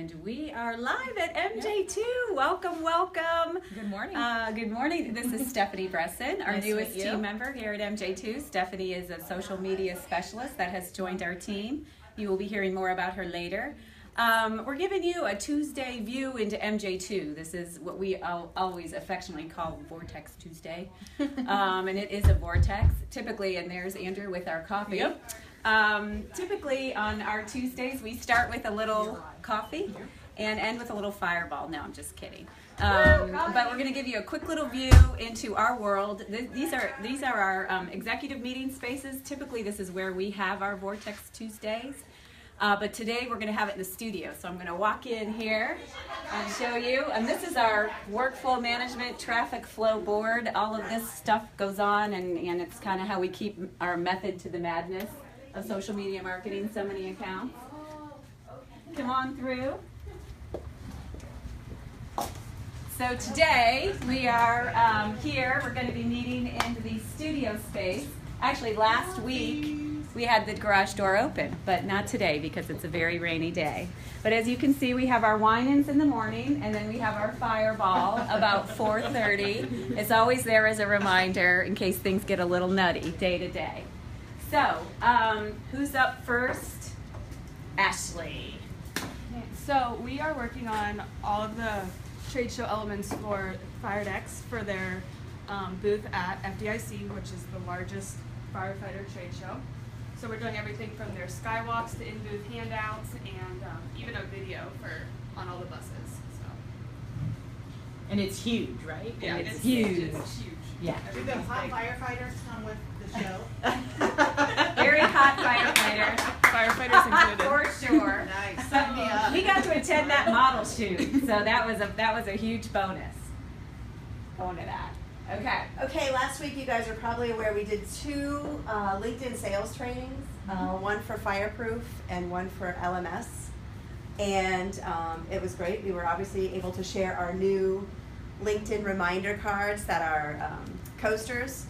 And we are live at MJ2. Welcome, welcome. Good morning. Good morning. This is Stephanie Bresson, our Nice to newest meet you. team member here at MJ2. Stephanie is a social media specialist that has joined our team. You will be hearing more about her later. We're giving you a Tuesday view into MJ2. This is what we always affectionately call Vortex Tuesday. And it is a vortex, typically, and there's Andrew with our coffee. Yep. Typically on our Tuesdays, we start with a little coffee and end with a little fireball. No, I'm just kidding. But we're going to give you a quick little view into our world. These are our executive meeting spaces. Typically, this is where we have our Vortex Tuesdays. But today we're going to have it in the studio. So I'm going to walk in here and show you. And this is our workflow management traffic flow board. All of this stuff goes on, and it's kind of how we keep our method to the madness of social media marketing, so many accounts. Come on through. So today we are here. We're going to be meeting in the studio space. Actually, last week we had the garage door open, but not today because it's a very rainy day. But as you can see, we have our wine-ins in the morning, and then we have our fireball about 4:30. It's always there as a reminder in case things get a little nutty day to day. So, who's up first? Ashley. So we are working on all of the trade show elements for FireDex for their booth at FDIC, which is the largest firefighter trade show. So we're doing everything from their skywalks to in-booth handouts and even a video on all the buses. So. And it's huge, right? Yeah, it's huge. It's huge. Yeah. Do the hot firefighters come with the show? Very hot firefighter. Firefighters included. For sure. Nice. Sign me up. We got to attend that model shoot, so that was a huge bonus. Going to that. Okay. Okay, last week you guys are probably aware we did two LinkedIn sales trainings, one for Fireproof and one for LMS. And it was great. We were obviously able to share our new LinkedIn reminder cards that are coasters.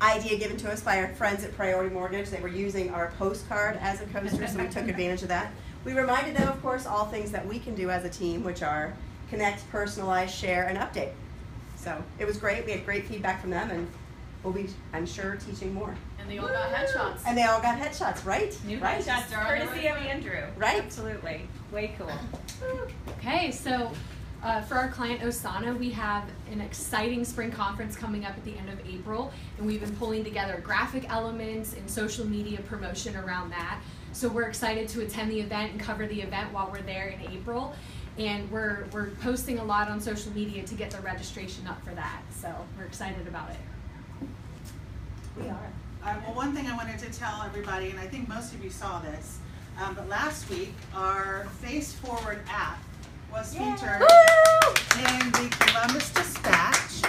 Idea given to us by our friends at Priority Mortgage. They were using our postcard as a coaster, so we took advantage of that. We reminded them, of course, all things that we can do as a team, which are connect, personalize, share, and update. So it was great. We had great feedback from them, and we'll be, I'm sure, teaching more. And they all got headshots. And they all got headshots, right? New right. headshots, courtesy of Andrew. Right. Absolutely. Way cool. Okay, so for our client Osana, we have an exciting spring conference coming up at the end of April, and we've been pulling together graphic elements and social media promotion around that. So we're excited to attend the event and cover the event while we're there in April. And we're posting a lot on social media to get the registration up for that. So we're excited about it. We are. Well, one thing I wanted to tell everybody, and I think most of you saw this, but last week our Face Forward app was featured in the Columbus Dispatch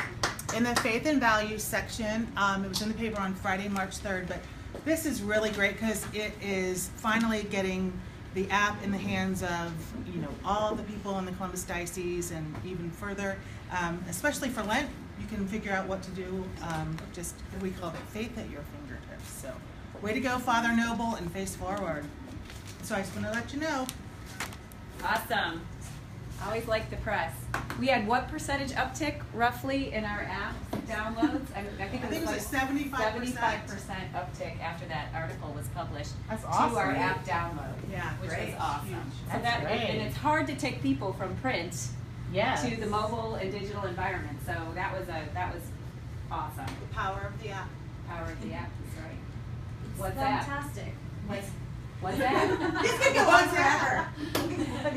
in the Faith and Values section. It was in the paper on Friday, March 3rd, but this is really great because it is finally getting the app in the hands of all the people in the Columbus Diocese and even further, especially for Lent. You can figure out what to do. We call it faith at your fingertips. So, way to go, Father Noble, and Face Forward. So I just want to let you know. Awesome. Always like the press. We had what percentage uptick roughly in our app downloads? I think it was a 75%. 75% uptick after that article was published. That's to awesome. our app download. Yeah, which great. was awesome. Huge. So That's great. and it's hard to take people from print Yes. to the mobile and digital environment. So that was awesome. The power of the app. Power of the app is right. What's that? Fantastic. What's that? This could go on forever.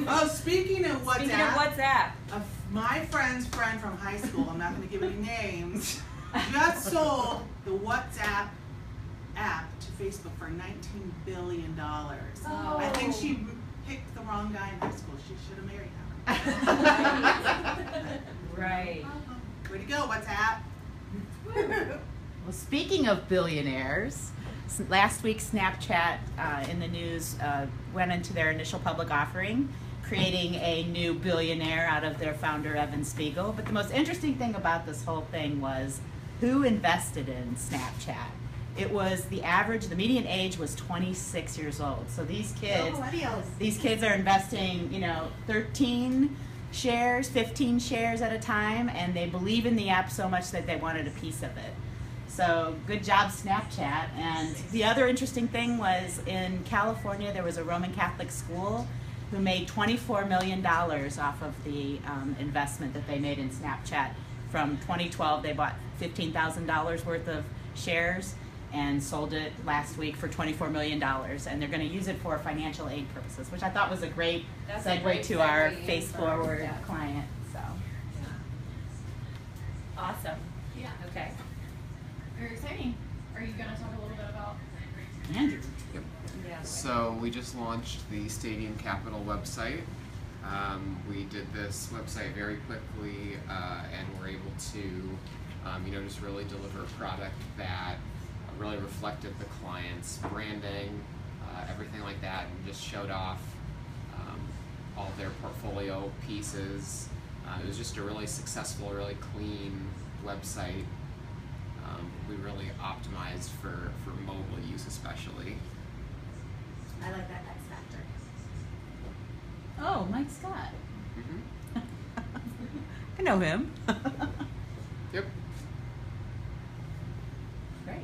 Oh, speaking of WhatsApp, Speaking of WhatsApp. my friend's friend from high school, I'm not going to give any names, just sold the WhatsApp app to Facebook for $19 billion. Oh. I think she picked the wrong guy in high school. She should have married him. Right. Way to go, WhatsApp. Well, speaking of billionaires, last week Snapchat in the news went into their initial public offering, creating a new billionaire out of their founder, Evan Spiegel. But the most interesting thing about this whole thing was who invested in Snapchat. it was the median age was 26 years old. So these kids, millennials. these kids are investing, 13 shares, 15 shares at a time, and they believe in the app so much that they wanted a piece of it. So good job, Snapchat. And the other interesting thing was in California, there was a Roman Catholic school who made $24 million off of the investment that they made in Snapchat. From 2012, they bought $15,000 worth of shares and sold it last week for $24 million. And they're going to use it for financial aid purposes, which I thought was a great That's a segue great to our segue Face in. Forward Yeah. client. So, Awesome. Yeah. Okay. Very exciting. Are you gonna talk a little bit about? Andrew. Yeah. So we just launched the Stadium Capital website. We did this website very quickly, and we're able to, just really deliver a product that really reflected the client's branding, everything like that, and just showed off all their portfolio pieces. It was just a really successful, really clean website. We really optimized for mobile use especially. I like that X factor. Oh, Mike Scott. Mm-hmm. I know him. Yep. Great.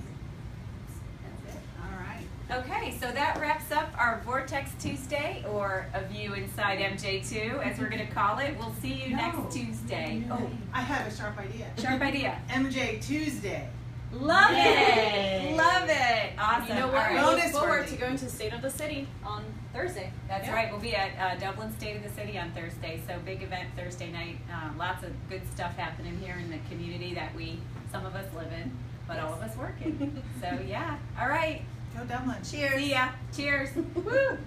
That's it. All right. Okay, so that wraps up our Vortex Tuesday, or A View Inside MJ2, as we're going to call it. We'll see you next Tuesday. Oh, I have a sharp idea. sharp idea. MJ Tuesday. Love Yay. it! Love it! Awesome. You know All what? right. We look Bonus forward worthy. to going to State of the City on Thursday. That's Yeah. right. We'll be at Dublin State of the City on Thursday. So big event Thursday night. Lots of good stuff happening here in the community that some of us live in, but all of us work in. So yeah. All right. Go Dublin. Cheers. See ya. Cheers. Woo.